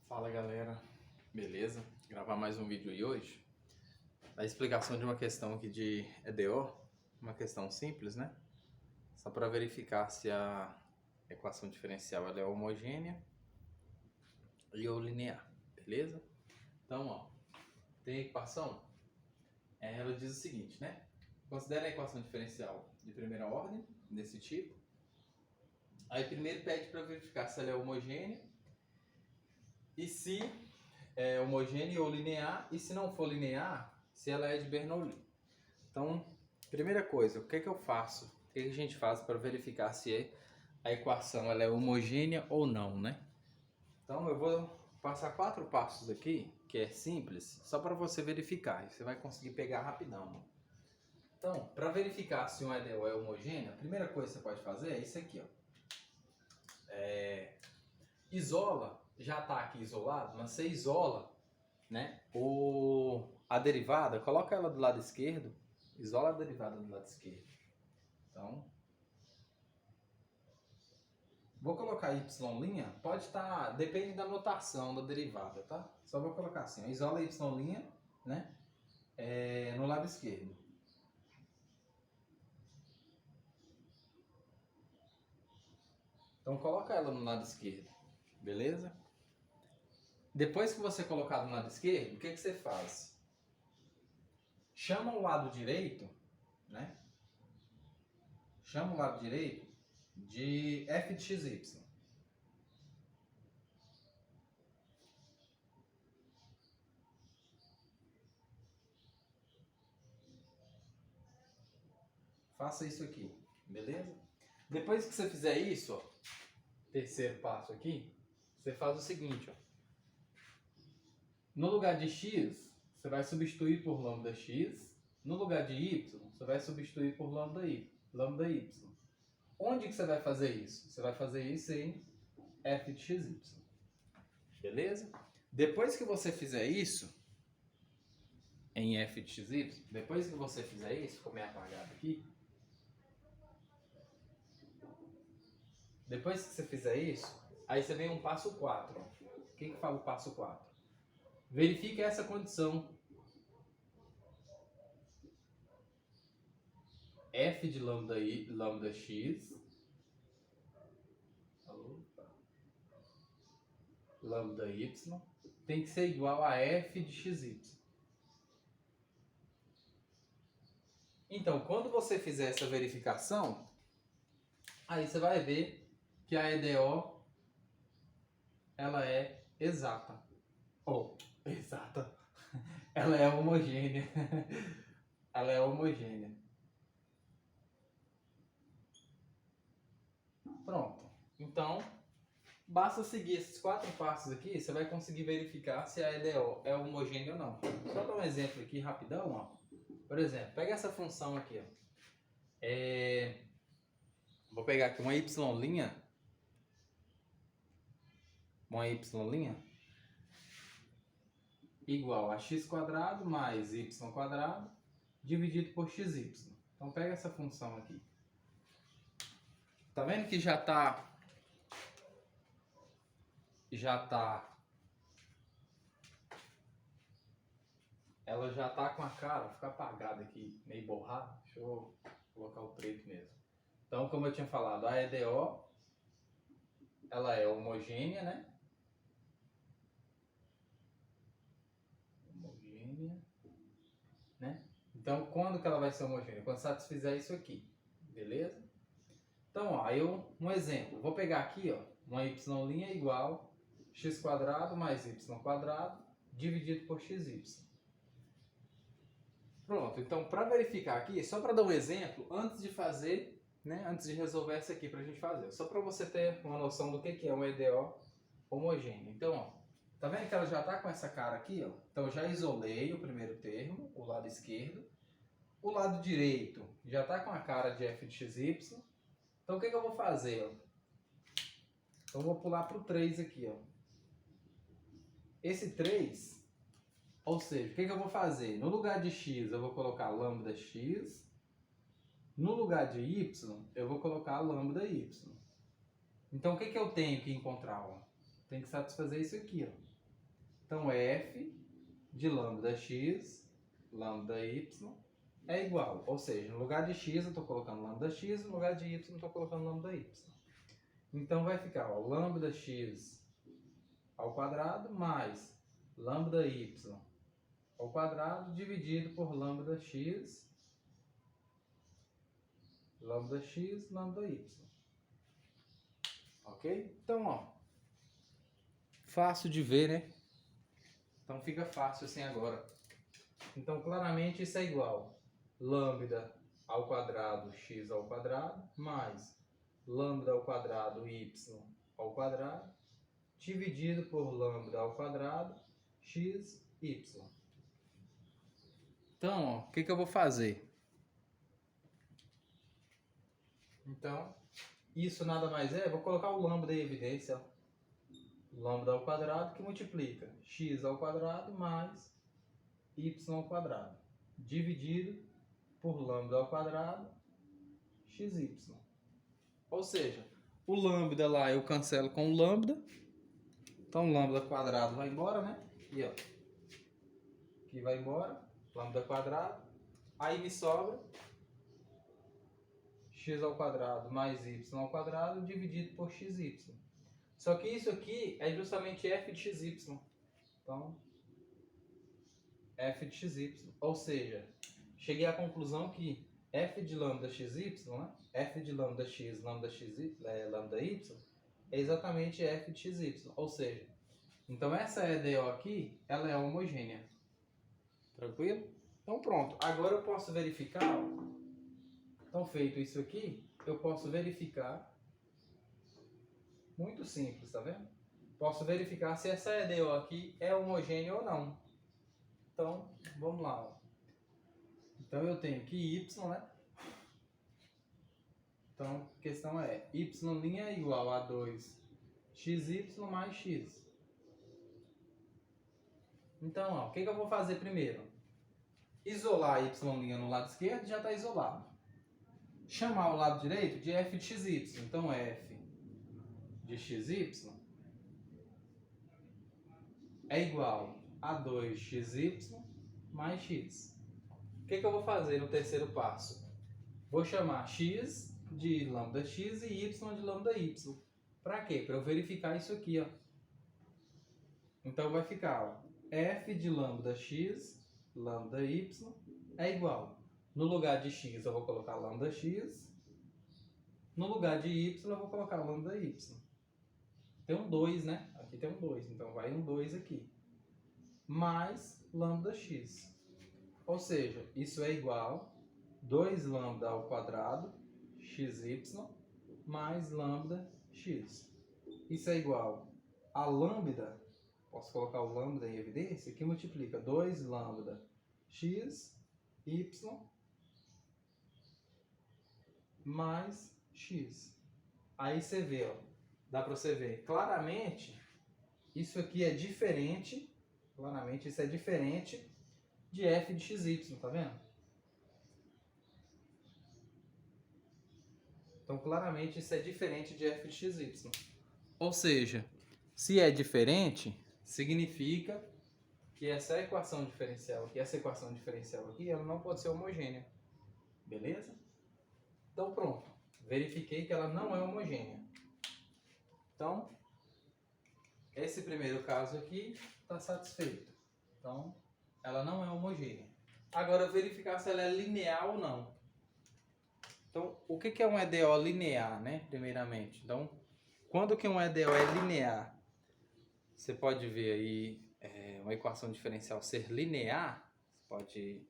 Fala galera, beleza? Gravar mais um vídeo aí hoje. A explicação de uma questão aqui de EDO, uma questão simples, né? Só para verificar se a equação diferencial ela é homogênea ou linear, beleza? Então, ó, tem a equação, ela diz o seguinte, né? Considera a equação diferencial de primeira ordem, desse tipo. Aí primeiro pede para verificar se ela é homogênea e se é homogênea ou linear, e se não for linear, se ela é de Bernoulli. Então, primeira coisa, o que é que eu faço? O que é que a gente faz para verificar se a equação ela é homogênea ou não, né? Então, eu vou passar 4 passos aqui, que é simples, só para você verificar, e você vai conseguir pegar rapidão. Então, para verificar se um EDO é homogêneo, a primeira coisa que você pode fazer é isso aqui, ó. Isola, já está aqui isolado, mas você isola, né, a derivada, coloca ela do lado esquerdo, isola a derivada do lado esquerdo. Então, vou colocar y', pode estar, depende da notação da derivada, tá? Só vou colocar assim, isola y', né, no lado esquerdo. Então, coloca ela no lado esquerdo, beleza? Depois que você colocar do lado esquerdo, o que você faz? Chama o lado direito, né? Chama o lado direito de f de xy. Faça isso aqui, beleza? Depois que você fizer isso, ó, terceiro passo aqui, você faz o seguinte, ó. No lugar de x, você vai substituir por lambda x. No lugar de y, você vai substituir por lambda y. Onde que você vai fazer isso? Você vai fazer isso em f de xy. Beleza? Depois que você fizer isso, em f de xy, depois que você fizer isso, ficou meio apagado aqui. Depois que você fizer isso, aí você vem um passo 4. O que fala o passo 4? Verifique essa condição. F de lambda x, lambda y, tem que ser igual a f de xy. Então, quando você fizer essa verificação, aí você vai ver que a EDO ela é exata. Exata. Ela é homogênea. Ela é homogênea. Pronto. Então, basta seguir esses 4 passos aqui, você vai conseguir verificar se a EDO é homogênea ou não. Só dar um exemplo aqui rapidão, ó. Por exemplo, pega essa função aqui, ó. Vou pegar aqui uma y', igual a x² mais y² dividido por xy. Então pega essa função aqui. Tá vendo que ela já tá com a cara, fica apagada aqui, meio borrada. Deixa eu colocar o preto mesmo. Então, como eu tinha falado, a EDO ela é homogênea, né? Então, quando que ela vai ser homogênea? Quando satisfizer isso aqui, beleza? Então, ó, um exemplo. Vou pegar aqui, ó, uma y' igual x² mais y² dividido por xy. Pronto, então para verificar aqui, só para dar um exemplo, antes de fazer, né, antes de resolver essa aqui para a gente fazer, só para você ter uma noção do que é um EDO homogêneo. Então, ó, tá vendo que ela já está com essa cara aqui, ó? Então eu já isolei o primeiro termo, o lado esquerdo. O lado direito já está com a cara de f de xy. Então o que eu vou fazer? Ó? Então eu vou pular para o 3 aqui, ó. Esse 3, ou seja, o que eu vou fazer? No lugar de x eu vou colocar lambda x. No lugar de y eu vou colocar lambda y. Então o que eu tenho que encontrar? Ó? Tem que satisfazer isso aqui, ó. Então, f de lambda x, lambda y, é igual. Ou seja, no lugar de x eu estou colocando lambda x, no lugar de y eu estou colocando lambda y. Então, vai ficar ó, lambda x ao quadrado mais lambda y ao quadrado dividido por lambda x, lambda y. Ok? Então, ó, fácil de ver, né? Então fica fácil assim agora. Então, claramente isso é igual lambda ao quadrado x ao quadrado mais lambda ao quadrado y ao quadrado dividido por lambda ao quadrado x, y. Então, ó, o que eu vou fazer? Então, isso nada mais é, vou colocar o lambda em evidência. Ó. Lambda ao quadrado que multiplica x ao quadrado mais y ao quadrado dividido por lambda ao quadrado xy. Ou seja, o lambda lá eu cancelo com o lambda. Então, lambda quadrado vai embora, né? E ó, aqui vai embora, lambda quadrado. Aí me sobra x ao quadrado mais y ao quadrado dividido por xy. Só que isso aqui é justamente f de xy. Então, f de xy. Ou seja, cheguei à conclusão que f de lambda xy, né? F de lambda x, lambda y, é exatamente f de xy. Ou seja, então essa EDO aqui, ela é homogênea. Tranquilo? Então pronto. Agora eu posso verificar. Então feito isso aqui, eu posso verificar. Muito simples, tá vendo? Posso verificar se essa EDO aqui é homogênea ou não. Então, vamos lá. Ó. Então eu tenho aqui y, né? Então, a questão é, y' é igual a 2xy mais x. Então, ó, o que eu vou fazer primeiro? Isolar a y' no lado esquerdo já está isolado. Chamar o lado direito de f de xy. Então, f de xy é igual a 2xy mais x. O que eu vou fazer no terceiro passo? Vou chamar x de lambda x e y de lambda y. Para quê? Para eu verificar isso aqui, ó. Então vai ficar, ó, f de lambda x, lambda y é igual. No lugar de x eu vou colocar lambda x. No lugar de y eu vou colocar lambda y. Tem um 2, né? Aqui tem um 2, então vai um 2 aqui. Mais lambda x. Ou seja, isso é igual 2 lambda ao quadrado xy mais lambda x. Isso é igual a lambda, posso colocar o lambda em evidência, que multiplica 2 lambda x, y mais x. Aí você vê, ó, dá para você ver claramente, isso aqui é diferente, claramente isso é diferente de f de xy, tá vendo? Então, claramente, isso é diferente de f de xy. Ou seja, se é diferente, significa que essa equação diferencial aqui, ela não pode ser homogênea. Beleza? Então, pronto. Verifiquei que ela não é homogênea. Então, esse primeiro caso aqui está satisfeito. Então, ela não é homogênea. Agora, verificar se ela é linear ou não. Então, o que é um EDO linear, né? Primeiramente. Então, quando que um EDO é linear? Você pode ver aí uma equação diferencial ser linear. Você pode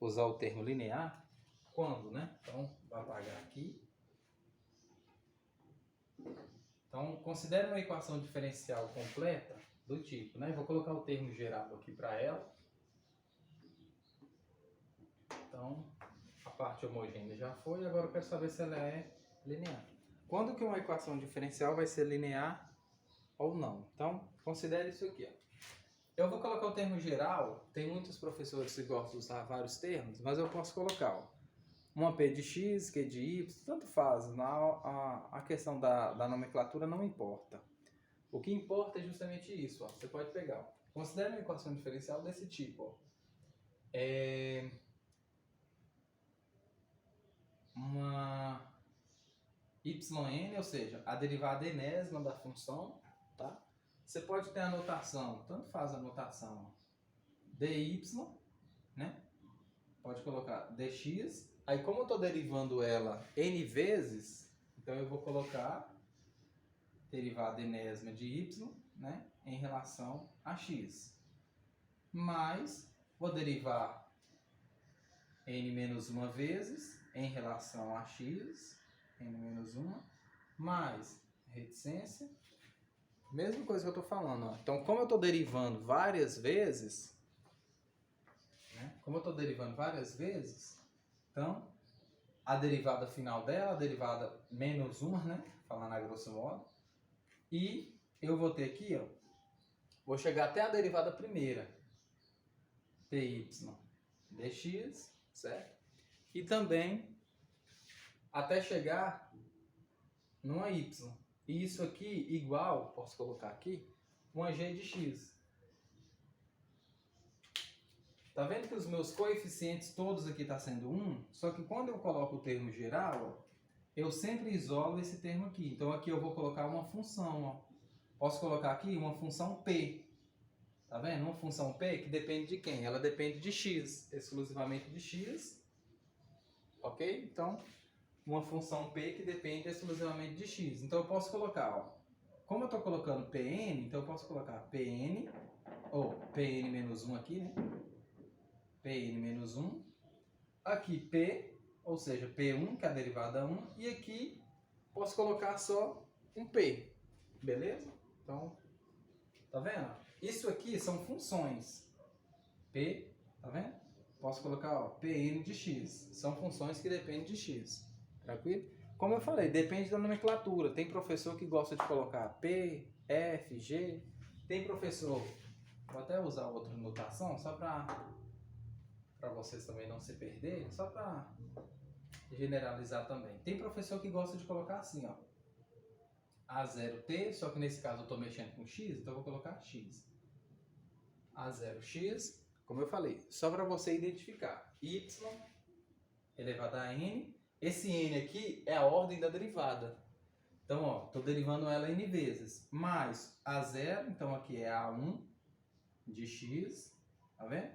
usar o termo linear. Quando, né? Então, vou apagar aqui. Então, considere uma equação diferencial completa do tipo, né? Vou colocar o termo geral aqui para ela. Então, a parte homogênea já foi, agora eu quero saber se ela é linear. Quando que uma equação diferencial vai ser linear ou não? Então, considere isso aqui. Ó. Eu vou colocar o termo geral, tem muitos professores que gostam de usar vários termos, mas eu posso colocar ó, uma P de x, Q de y, tanto faz, a questão da nomenclatura não importa. O que importa é justamente isso, ó. Você pode pegar, ó. Considere uma equação diferencial desse tipo, ó. Uma yn, ou seja, a derivada enésima da função, tá? Você pode ter a notação, tanto faz a notação, dy, né? Pode colocar dx. Aí, como eu estou derivando ela n vezes, então eu vou colocar derivada enésima de y, né, em relação a x. Mais, vou derivar n menos 1 vezes em relação a x, n menos 1, mais reticência. Mesma coisa que eu estou falando, ó. Então, como eu estou derivando várias vezes, né, então, a derivada final dela, a derivada menos 1, né, falando a grosso modo, e eu vou ter aqui, ó, vou chegar até a derivada primeira, py dx, certo? E também até chegar numa y. E isso aqui igual, posso colocar aqui, uma g de x. Tá vendo que os meus coeficientes todos aqui tá sendo 1? Só que quando eu coloco o termo geral, ó, eu sempre isolo esse termo aqui. Então aqui eu vou colocar uma função, ó. Posso colocar aqui uma função p. Tá vendo? Uma função p que depende de quem? Ela depende de x, exclusivamente de x. Ok? Então, uma função p que depende exclusivamente de x. Então eu posso colocar, ó, como eu estou colocando Pn, então eu posso colocar Pn, ou Pn menos 1 aqui, né? Pn menos 1. Aqui P, ou seja, P1, que é a derivada 1. E aqui posso colocar só um P. Beleza? Então, tá vendo? Isso aqui são funções. P, tá vendo? Posso colocar, ó, Pn de x. São funções que dependem de x. Tranquilo? Como eu falei, depende da nomenclatura. Tem professor que gosta de colocar P, F, G. Tem professor, vou até usar outra notação, só para vocês também não se perderem, só para generalizar também. Tem professor que gosta de colocar assim, ó, A0T, só que nesse caso eu estou mexendo com x, então eu vou colocar x. A0x, como eu falei, só para você identificar. Y elevado a n. Esse n aqui é a ordem da derivada. Então, ó, estou derivando ela n vezes. Mais A0, então aqui é A1 de x, tá vendo?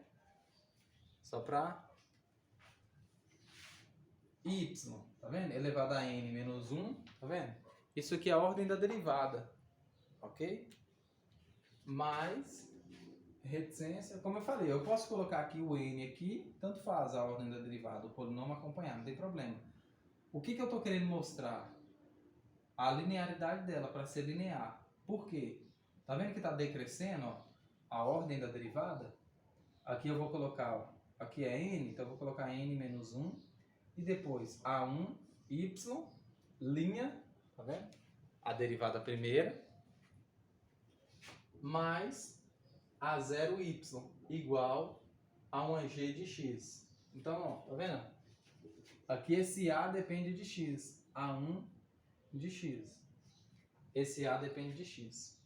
Só para y, tá vendo? Elevado a n menos 1, tá vendo? Isso aqui é a ordem da derivada, ok? Mais reticência, como eu falei, eu posso colocar aqui o n aqui, tanto faz a ordem da derivada, o polinômio acompanhar, não tem problema. O que eu estou querendo mostrar? A linearidade dela, para ser linear. Por quê? Tá vendo que está decrescendo, ó, a ordem da derivada? Aqui eu vou colocar, ó, aqui é n, então eu vou colocar n menos 1. E depois A1, y, linha, tá vendo? A derivada primeira, mais A0y, igual a uma g de x. Então, ó, tá vendo? Aqui esse A depende de x, A1 de x. Esse A depende de x.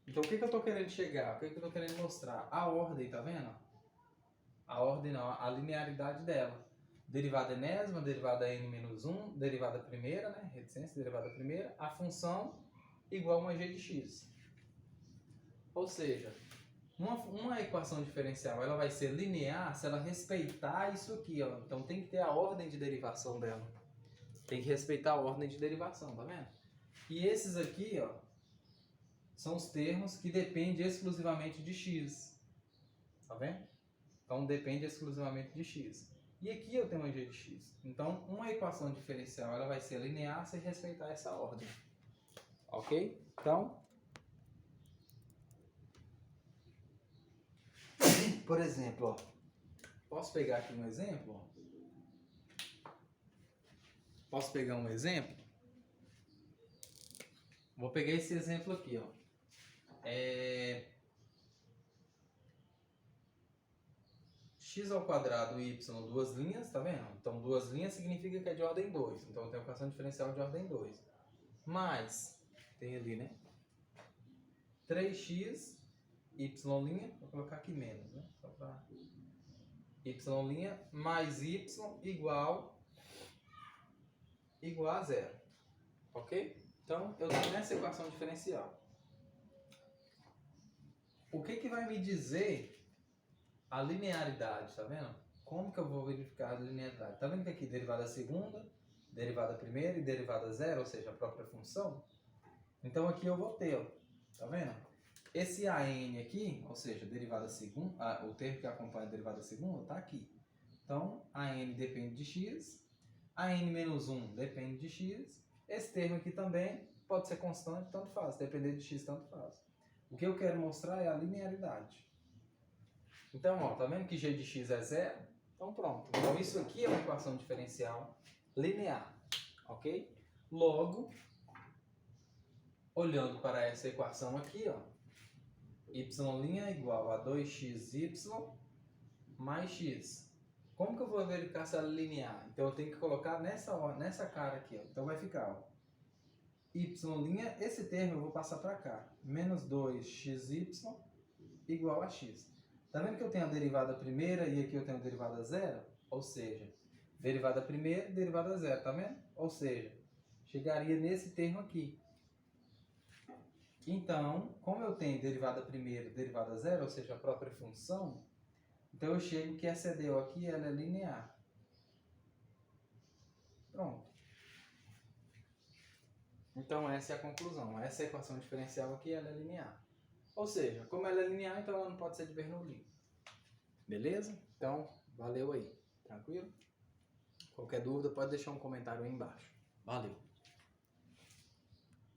Então, o que eu estou querendo chegar? O que eu estou querendo mostrar? A ordem, tá vendo? A ordem não, a linearidade dela. Derivada enésima, derivada n menos 1, derivada primeira, né? Reticência, derivada primeira. A função igual a uma g de x. Ou seja, uma equação diferencial ela vai ser linear se ela respeitar isso aqui, ó. Então tem que ter a ordem de derivação dela. Tem que respeitar a ordem de derivação, tá vendo? E esses aqui, ó, são os termos que dependem exclusivamente de x. Tá vendo? Então depende exclusivamente de x. E aqui eu tenho uma g de x. Então uma equação diferencial ela vai ser linear se respeitar essa ordem. Ok? Então, por exemplo, ó, posso pegar aqui um exemplo? Posso pegar um exemplo? Vou pegar esse exemplo aqui, ó. X ao quadrado y, duas linhas, tá vendo? Então, duas linhas significa que é de ordem 2. Então, eu tenho equação diferencial de ordem 2. Mais, tem ali, né? 3x, y', vou colocar aqui menos, né? Só para y' mais y igual a zero. Ok? Então, eu tenho essa equação diferencial. O que vai me dizer a linearidade, tá vendo? Como que eu vou verificar a linearidade? Tá vendo que aqui derivada segunda, derivada primeira e derivada zero, ou seja, a própria função? Então aqui eu vou ter, ó, tá vendo? Esse AN aqui, ou seja, derivada segunda, o termo que acompanha a derivada segunda, tá aqui. Então, AN depende de x, AN menos 1 depende de x, esse termo aqui também pode ser constante, tanto faz, depender de x, tanto faz. O que eu quero mostrar é a linearidade. Então, ó, tá vendo que g de x é zero? Então pronto. Então isso aqui é uma equação diferencial linear, ok? Logo, olhando para essa equação aqui, ó, y' igual a 2xy mais x. Como que eu vou verificar se ela é linear? Então eu tenho que colocar nessa cara aqui, ó. Então vai ficar, ó, y', esse termo eu vou passar para cá, menos 2xy igual a x. Tá vendo que eu tenho a derivada primeira e aqui eu tenho a derivada zero? Ou seja, derivada primeira, derivada zero, tá vendo? Ou seja, chegaria nesse termo aqui. Então, como eu tenho derivada primeira e derivada zero, ou seja, a própria função, então eu chego que essa EDO aqui ela é linear. Pronto. Então essa é a conclusão. Essa equação diferencial aqui ela é linear. Ou seja, como ela é linear, então ela não pode ser de Bernoulli. Beleza? Então, valeu aí. Tranquilo? Qualquer dúvida pode deixar um comentário aí embaixo. Valeu!